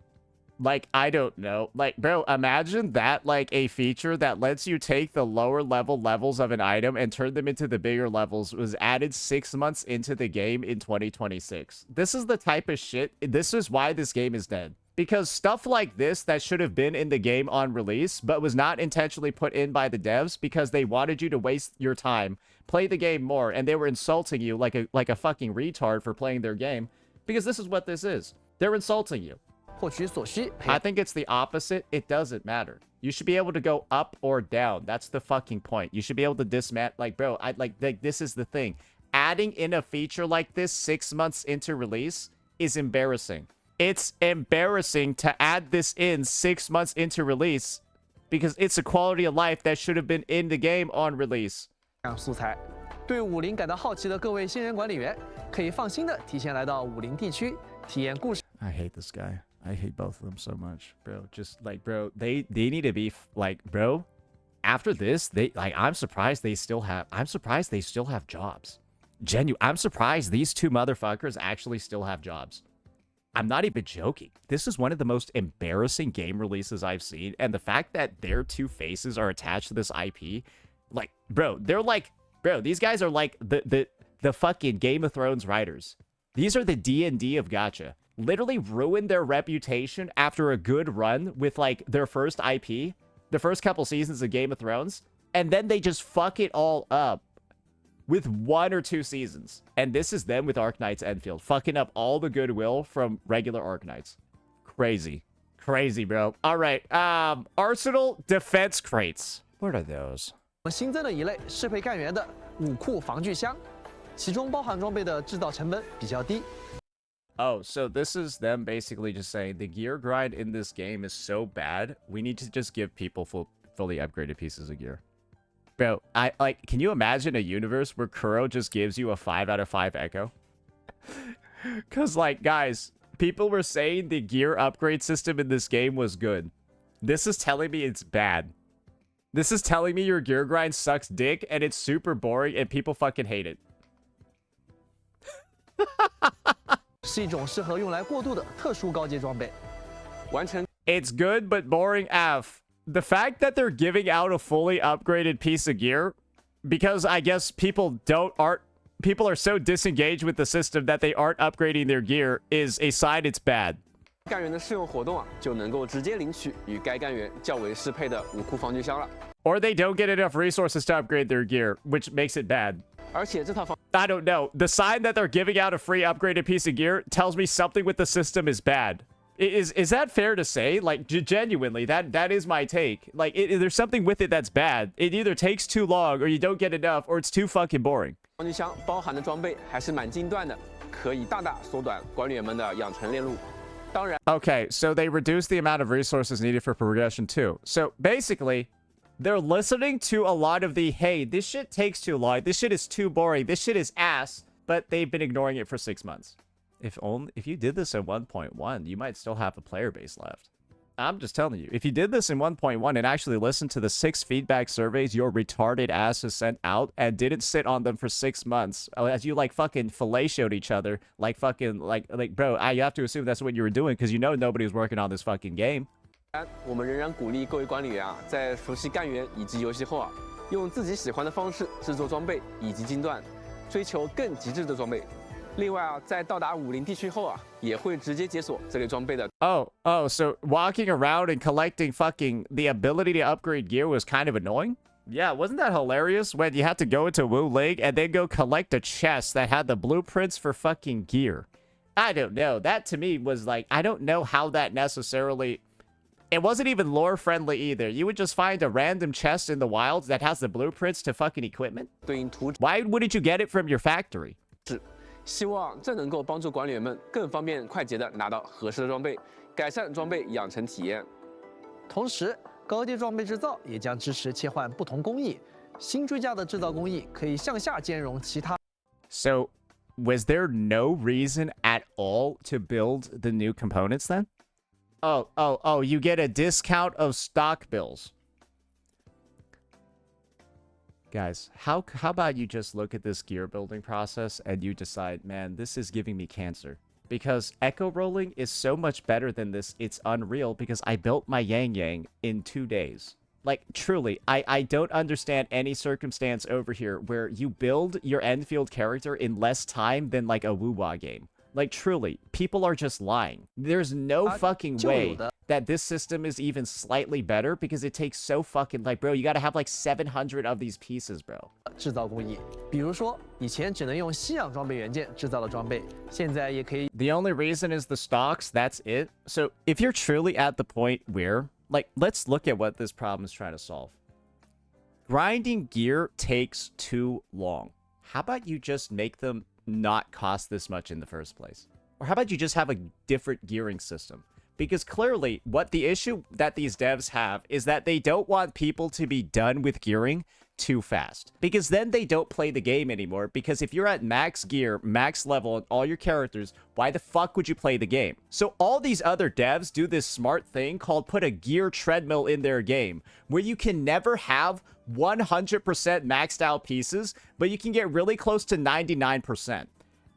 Like, I don't know. Like, bro, imagine that, like, a feature that lets you take the lower level levels of an item and turn them into the bigger levels was added 6 months into the game in 2026. This is the type of shit. This is why this game is dead. Because stuff like this that should have been in the game on release, but was not intentionally put in by the devs because they wanted you to waste your time, play the game more, and they were insulting you like a fucking retard for playing their game. Because this is what this is. They're insulting you. 获取所需。I think it's the opposite. It doesn't matter. You should be able to go up or down. That's the fucking point. You should be able to dismantle. Like, bro, this is the thing. Adding in a feature like this 6 months into release is embarrassing. It's embarrassing to add this in 6 months into release because it's a quality of life that should have been in the game on release. 素材，对50感到好奇的各位新人管理员，可以放心的提前来到50地区体验故事。I hate this guy. I hate both of them so much, bro. Just like, bro, they need to be like, bro. After this, I'm surprised they still have jobs. I'm surprised these two motherfuckers actually still have jobs. I'm not even joking. This is one of the most embarrassing game releases I've seen, and the fact that their two faces are attached to this IP, like, bro, these guys are like the fucking Game of Thrones writers. These are the D&D of gacha. Literally ruined their reputation after a good run with like their first IP, the first couple seasons of Game of Thrones, and then they just fuck it all up with 1 or 2 seasons. And this is them with Arknights Endfield, fucking up all the goodwill from regular Arknights. Crazy. Crazy, bro. All right. Arsenal defense crates. What are those? 我们新增了一类适配干员的武库防具箱，其中包含装备的制造成本比较低。 Oh, so this is them basically just saying the gear grind in this game is so bad, we need to just give people fully upgraded pieces of gear. Bro, can you imagine a universe where Kuro just gives you a 5 out of 5 echo? Because, like, guys, people were saying the gear upgrade system in this game was good. This is telling me it's bad. This is telling me your gear grind sucks dick and it's super boring and people fucking hate it. 是一种适合用来过渡的特殊高阶装备。完成 It's good but boring AF. The fact that they're giving out a fully upgraded piece of gear, because I guess people are so disengaged with the system that they aren't upgrading their gear, is a sign it's bad. 干员的试用活动啊，就能够直接领取与该干员较为适配的武库防具箱了。 Or they don't get enough resources to upgrade their gear, which makes it bad. 而且这套防 I don't know. The sign that they're giving out a free upgraded piece of gear tells me something with the system is bad. Is that fair to say? Like, genuinely, that is my take. Like, there's something with it that's bad. It either takes too long, or you don't get enough, or it's too fucking boring. 防具箱包含的装备还是蛮精断的，可以大大缩短管理员们的养成链路。当然 Okay, so they reduce the amount of resources needed for progression too. So basically, they're listening to a lot of the, hey, this shit takes too long, this shit is too boring, this shit is ass, but they've been ignoring it for 6 months. If you did this in 1.1, you might still have a player base left. I'm just telling you, if you did this in 1.1 and actually listened to the 6 feedback surveys your retarded ass has sent out and didn't sit on them for 6 months as you like fucking fellatied each other, like fucking like bro, you have to assume that's what you were doing because you know nobody was working on this fucking game. 我们仍然鼓励各位管理员啊，在熟悉干员以及游戏后啊，用自己喜欢的方式制作装备以及精锻，追求更极致的装备。另外啊，在到达50地区后啊，也会直接解锁这类装备的。Oh, so walking around and collecting fucking the ability to upgrade gear was kind of annoying? Yeah, wasn't that hilarious when you had to go into Wu Ling and then go collect a chest that had the blueprints for fucking gear? I don't know. That to me was like, I don't know how that necessarily... It wasn't even lore friendly either. You would just find a random chest in the wilds that has the blueprints to fucking equipment? 对应图纸 Why wouldn't you get it from your factory? 希望这能够帮助管理员们更方便快捷的拿到合适的装备，改善装备养成体验。同时，高阶装备制造也将支持切换不同工艺。新追加的制造工艺可以向下兼容其他。So, was there no reason at all to build the new components then? Oh, you get a discount of stock bills. Guys, how about you just look at this gear building process and you decide, man, this is giving me cancer. Because echo rolling is so much better than this, it's unreal because I built my Yang Yang in 2 days. Like, truly, I don't understand any circumstance over here where you build your Endfield character in less time than, like, a Wuwa game. Like, truly, people are just lying. There's no fucking way that this system is even slightly better because it takes so fucking... Like, bro, you gotta have, like, 700 of these pieces, bro. 制造工艺，比如说以前只能用西洋装备元件制造的装备，现在也可以。The only reason is the stocks, that's it. So, if you're truly at the point where... Like, let's look at what this problem is trying to solve. Grinding gear takes too long. How about you just make them not cost this much in the first place? Or how about you just have a different gearing system? Because clearly, what the issue that these devs have is that they don't want people to be done with gearing too fast. Because then they don't play the game anymore. Because if you're at max gear, max level, and all your characters, why the fuck would you play the game? So all these other devs do this smart thing called put a gear treadmill in their game, where you can never have 100% maxed out pieces, but you can get really close to 99%.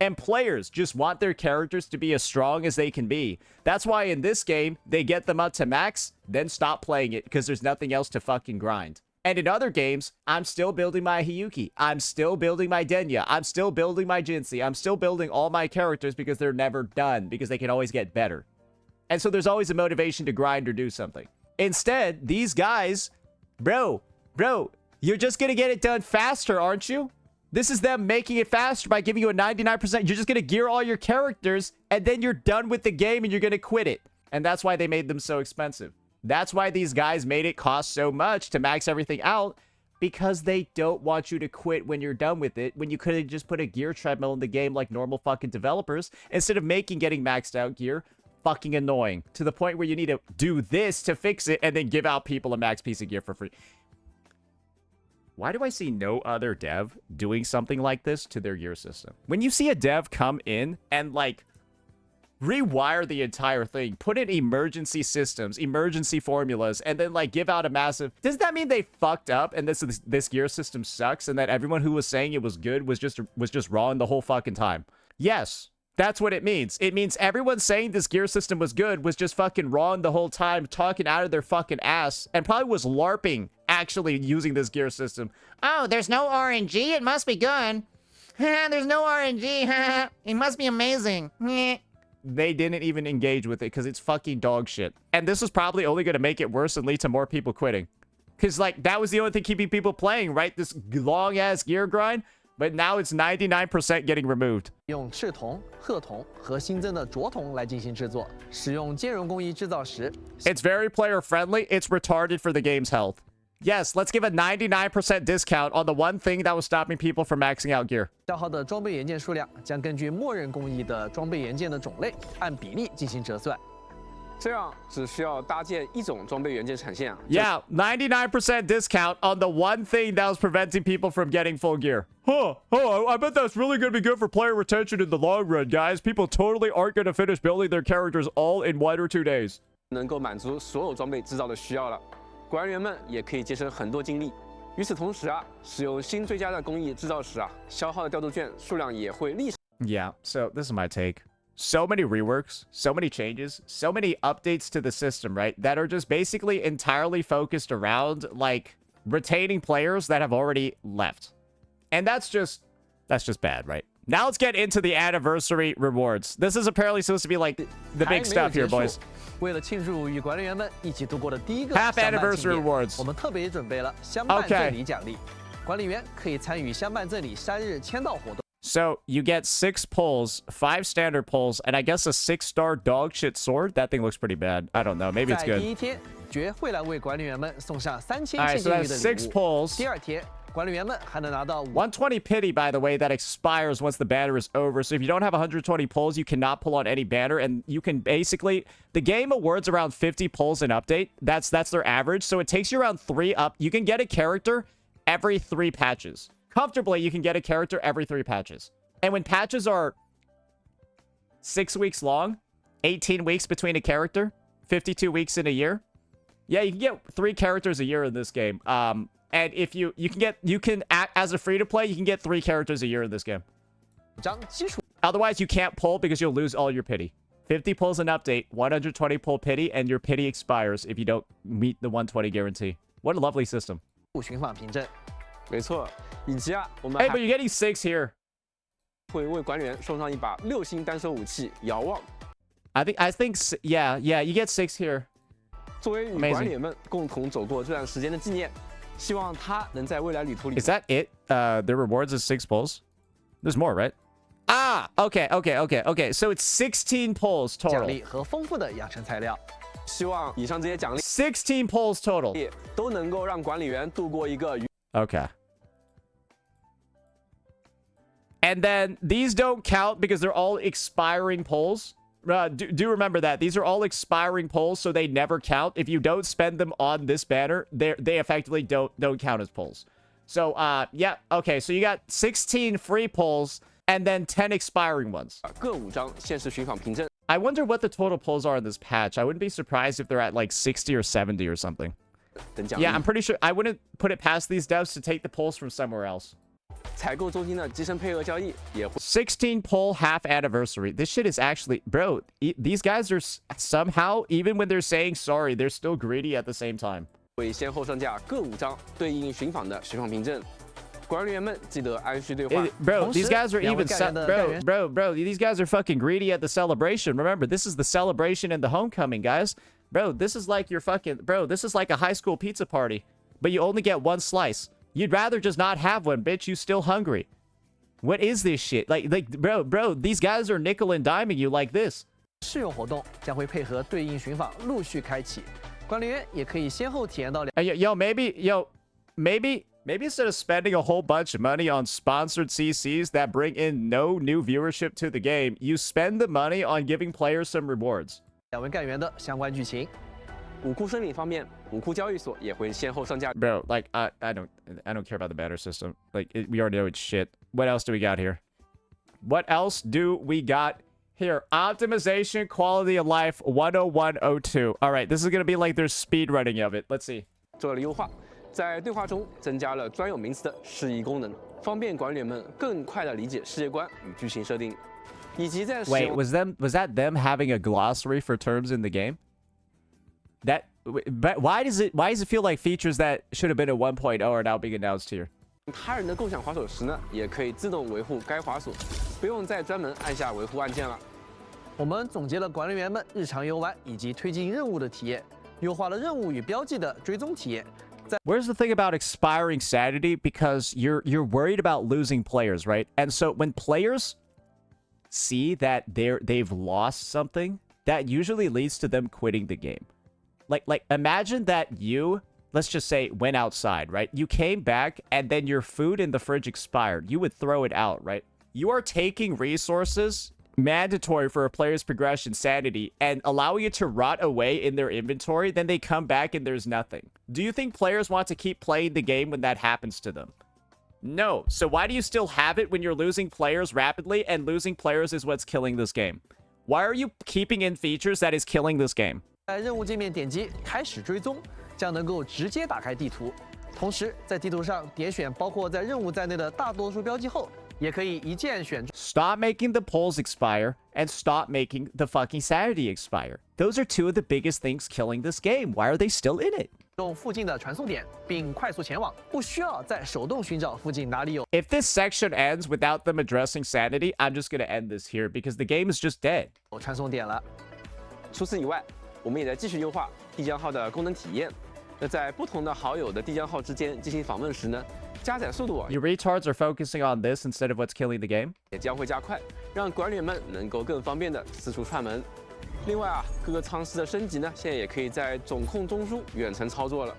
And players just want their characters to be as strong as they can be. That's why in this game, they get them up to max, then stop playing it because there's nothing else to fucking grind. And in other games, I'm still building my Hiyuki. I'm still building my Denya. I'm still building my Jinsei. I'm still building all my characters because they're never done, because they can always get better. And so there's always a motivation to grind or do something. Instead, these guys, bro, you're just gonna get it done faster, aren't you? This is them making it faster by giving you a 99%. You're just gonna gear all your characters, and then you're done with the game and you're gonna quit it. And that's why they made them so expensive. That's why these guys made it cost so much to max everything out, because they don't want you to quit when you're done with it, when you could have just put a gear treadmill in the game like normal fucking developers, instead of making getting maxed out gear fucking annoying, to the point where you need to do this to fix it and then give out people a max piece of gear for free. Why do I see no other dev doing something like this to their gear system? When you see a dev come in and, like, rewire the entire thing, put in emergency systems, emergency formulas, and then, like, give out a massive... Does that mean they fucked up and this gear system sucks and that everyone who was saying it was good was just wrong the whole fucking time? Yes, that's what it means. It means everyone saying this gear system was good was just fucking wrong the whole time, talking out of their fucking ass, and probably was LARPing actually using this gear system. Oh, there's no RNG? It must be good. There's no RNG. It must be amazing. They didn't even engage with it because it's fucking dog shit. And this is probably only going to make it worse and lead to more people quitting. Because, like, that was the only thing keeping people playing, right? This long-ass gear grind. But now it's 99% getting removed. 用赤铜、褐铜和新增的浊铜来进行制作，使用兼容工艺制造时 It's very player-friendly. It's retarded for the game's health. Yes, let's give a 99% discount on the one thing that was stopping people from maxing out gear. 消耗的装备元件数量将根据默认工艺的装备元件的种类按比例进行折算。这样只需要搭建一种装备元件产线啊。Yeah, 99% discount on the one thing that was preventing people from getting full gear. Huh. Oh, I bet that's really going to be good for player retention in the long run, guys. People totally aren't going to finish building their characters all in 1 or 2 days. 能够满足所有装备制造的需要了，管理员们也可以节省很多精力。与此同时啊，使用新追加的工艺制造时啊，消耗的调度券数量也会立。Yeah, so this is my take. So many reworks, so many changes, so many updates to the system, right? That are just basically entirely focused around, like, retaining players that have already left. And that's just bad, right? Now let's get into the anniversary rewards. This is apparently supposed to be, like, the big stuff here, boys. 为了庆祝与管理员们一起度过的第一个 Half 相伴 anniversary 庆典 rewards. 我们特别准备了相伴赠礼奖励。管理员可以参与相伴赠礼3日签到活动。 So you get 6 pulls, 5 standard pulls, and I guess a 6-star dog shit sword. That thing looks pretty bad. I don't know. Maybe it's 在 good. 第一天，爵会来为管理员们送上3000 Alright, 现 so 金鱼 that's 的 6 礼物。 pulls. 第二天，管理员们还能拿到120 pity, by the way, that expires once the banner is over. So if you don't have 120 pulls, you cannot pull on any banner, and you can basically... The game awards around 50 pulls an update. That's their average. So it takes you around 3 up. You can get a character every 3 patches. Comfortably, you can get a character every 3 patches. And when patches are 6 weeks long, 18 weeks between a character, 52 weeks in a year, yeah, you can get 3 characters a year in this game. And if you can as a free-to-play, you can get 3 characters a year in this game. 张基础 Otherwise, you can't pull because you'll lose all your pity. 50 pulls an update, 120 pull pity, and your pity expires if you don't meet the 120 guarantee. What a lovely system. 寻访凭证。没错，以及啊，我们 Hey, 还 but you're getting 6 here. 会为管理员送上一把6星单手武器遥望。I think, yeah, you get 6 here. 作为与管理员们共同走过这段时间的纪念，希望它能在未来旅途里。Is that it? The rewards is 6 pulls. There's more, right? Ah, okay. So it's 16 pulls 奖 total. 励和丰富的养成材料。希望以上这些奖励16 pulls total. 都能够让管理员度过一个 Okay. And then these don't count because they're all expiring pulls. Do remember that. These are all expiring pulls, so they never count. If you don't spend them on this banner, they effectively don't count as pulls. So, yeah, okay. So you got 16 free pulls and then 10 expiring ones. 各5张限时寻访凭证。 I wonder what the total pulls are in this patch. I wouldn't be surprised if they're at like 60 or 70 or something. Yeah, I'm pretty sure. I wouldn't put it past these devs to take the pulls from somewhere else. 采购中心的集成配额交易也会 16 pull half anniversary. This shit is actually, bro, these guys are somehow, even when they're saying sorry, they're still greedy at the same time. 会先后上架各5张对应寻访的寻访凭证。管理员们记得按需兑换。 Bro, these guys are even, bro, these guys are fucking greedy at the celebration. Remember, this is the celebration and the homecoming, guys. Bro, this is like your fucking, bro, this is like a high school pizza party, but you only get 1 slice. You'd rather just not have one, bitch. You still hungry. What is this shit? Like, bro, these guys are nickel and diming you like this. 试用活动将会配合对应寻访陆续开启，管理员也可以先后体验到maybe instead of spending a whole bunch of money on sponsored CCs that bring in no new viewership to the game, you spend the money on giving players some rewards. 2位干员的相关剧情。武库森林方面，武库交易所也会先后上架。Bro, like I don't care about the banner system. Like we already know it's shit. What else do we got here? What else do we got here? Optimization, quality of life, 10102. All right, this is gonna be like their speed running of it. Let's see. 做了优化，在对话中增加了专有名词的释义功能，方便管理员们更快地理解世界观与剧情设定，以及在 Wait, was that them having a glossary for terms in the game? But why does it feel like features that should have been at 1.0 are now being announced here? 他人的共享滑索时呢，也可以自动维护该滑索，不用再专门按下维护按键了。我们总结了管理员们日常游玩以及推进任务的体验，优化了任务与标记的追踪体验。Where's the thing about expiring sanity? Because you're worried about losing players, right? And so when players see that they've lost something, that usually leads to them quitting the game. Like imagine that you, let's just say, went outside, right? You came back and then your food in the fridge expired. You would throw it out, right? You are taking resources mandatory for a player's progression sanity and allowing it to rot away in their inventory, then they come back and there's nothing. Do you think players want to keep playing the game when that happens to them? No. So why do you still have it when you're losing players rapidly, and losing players is what's killing this game? Why are you keeping in features that is killing this game? 在任务界面点击开始追踪，将能够直接打开地图。同时，在地图上点选包括在任务在内的大多数标记后，也可以一键选中。Stop making the polls expire and stop making the fucking sanity expire. Those are two of the biggest things killing this game. Why are they still in it? 中附近的传送点，并快速前往，不需要再手动寻找附近哪里有。If this section ends without them addressing sanity, I'm just gonna end this here because the game is just dead. 传送点了。除此以外，我们也在继续优化递江号的功能体验。那在不同的好友的递江号之间进行访问时呢，加载速度啊 You retards are focusing on this instead of what's killing the game. 也将会加快，让管理员们能够更方便的四处串门。另外啊，各个舱室的升级呢，现在也可以在总控中枢远程操作了。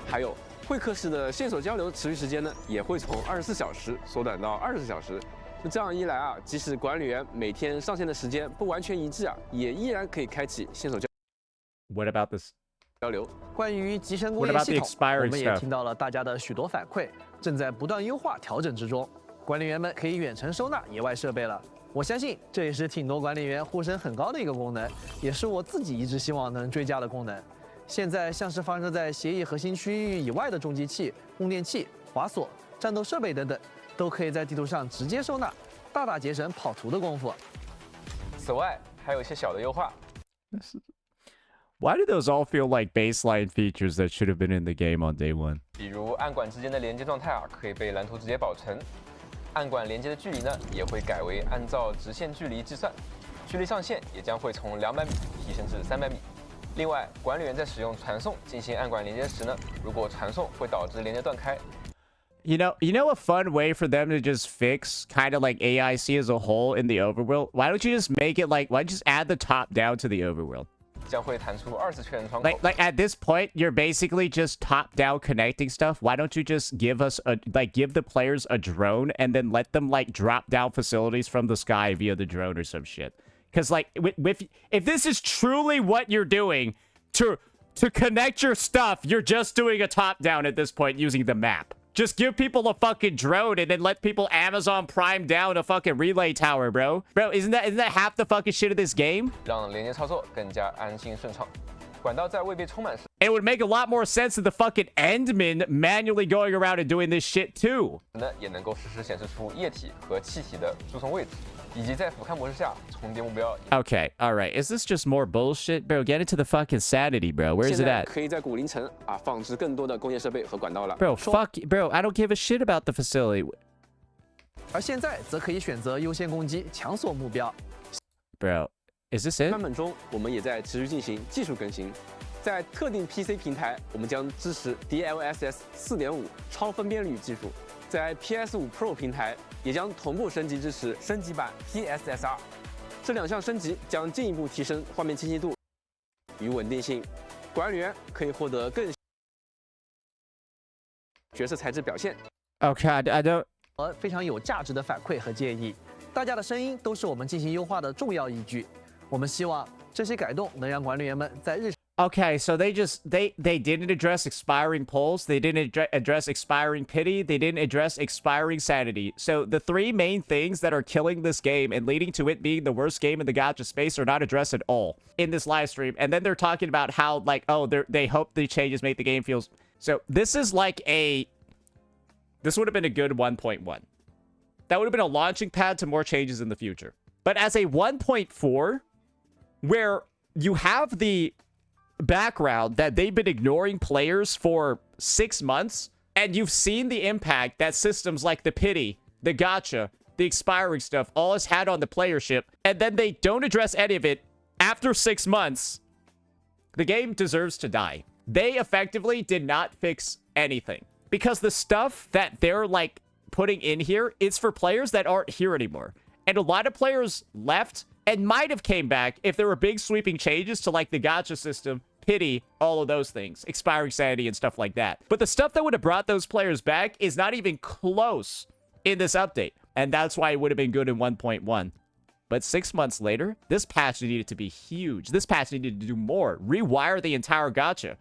还有会客室的线索交流持续时间呢，也会从24小时缩短到20小时。那这样一来啊，即使管理员每天上线的时间不完全一致啊，也依然可以开启线索 What about this? 交流。关于集成工业系统，我们也听到了大家的许多反馈，正在不断优化调整之中。管理员们可以远程收纳野外设备了。我相信这也是挺多管理员呼声很高的一个功能，也是我自己一直希望能追加的功能。现在像是发射在协议核心区域以外的重机器、供电器、滑索、战斗设备等等，都可以在地图上直接收纳，大大节省跑图的功夫。此外，还有一些小的优化。Why do those all feel like baseline features that should have been in the game on day one? 比如暗管之间的连接状态啊，可以被蓝图直接保存。暗管连接的距离呢，也会改为按照直线距离计算，距离上限也将会从200米提升至300米。另外，管理员在使用传送进行暗管连接时呢，如果传送会导致连接断开。You know a fun way for them to just fix kind of like AIC as a whole in the overworld? Why don't you just make it like, why don't you just add the top down to the overworld? 将会弹出2次确认窗口。Like at this point, you're basically just top down connecting stuff. Why don't you just give the players a drone and then let them like drop down facilities from the sky via the drone or some shit? Because like if this is truly what you're doing to connect your stuff, you're just doing a top down at this point using the map. Just give people a fucking drone and then let people Amazon Prime down a fucking relay tower, bro. Bro, isn't that half the fucking shit of this game? 让连接操作更加安心顺畅。管道在未被充满时， It would make a lot more sense than the fucking endman manually going around and doing this shit too. 呢也能够实时显示出液体和气体的输送位置，以及在俯瞰模式下重叠目标。Okay, all right. Is this just more bullshit, bro? Get into the fucking sanity, bro. Where is it at? 可以在古灵城啊放置更多的工业设备和管道了。 Bro, fuck, bro. I don't give a shit about the facility. 而现在则可以选择优先攻击强锁目标。 Bro, is this it? 版本中，我们也在持续进行技术更新。在特定 PC 平台，我们将支持 DLSS 4.5超分辨率技术；在 PS5 Pro 平台，也将同步升级支持升级版 PSSR。这两项升级将进一步提升画面清晰度。与稳定性，管理员可以获得更角色材质表现。Okay, I don't. 非常有价值的反馈和建议，大家的声音都是我们进行优化的重要依据。我们希望这些改动能让管理员们在日常 Okay, so they didn't address expiring pulls, they didn't address expiring pity, they didn't address expiring sanity. So the three main things that are killing this game and leading to it being the worst game in the gacha space are not addressed at all in this live stream. And then they're talking about how, like, oh, they hope the changes make the game feels... So this is like a... This would have been a good 1.1. That would have been a launching pad to more changes in the future. But as a 1.4, where you have the background that they've been ignoring players for 6 months, and you've seen the impact that systems like the pity, the gacha, the expiring stuff all has had on the playership, and then they don't address any of it after 6 months, the game deserves to die. They effectively did not fix anything, because the stuff that they're like putting in here is for players that aren't here anymore, and a lot of players left and might have came back if there were big sweeping changes to like the gacha system, pity, all of those things, expiring sanity and stuff like that. But the stuff that would have brought those players back is not even close in this update. And that's why it would have been good in 1.1. But 6 months later, this patch needed to be huge. This patch needed to do more. Rewire the entire gacha.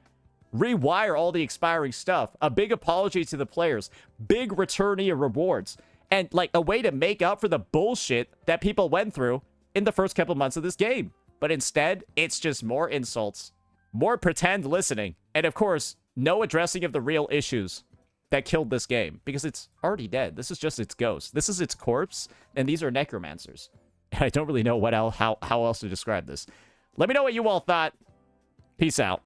Rewire all the expiring stuff. A big apology to the players. Big returnee rewards. And like a way to make up for the bullshit that people went through in the first couple months of this game. But instead, it's just more insults, more pretend listening, and of course, no addressing of the real issues that killed this game, because it's already dead. This is just its ghost. This is its corpse, and these are necromancers. And I don't really know what else, how else to describe this. Let me know what you all thought. Peace out.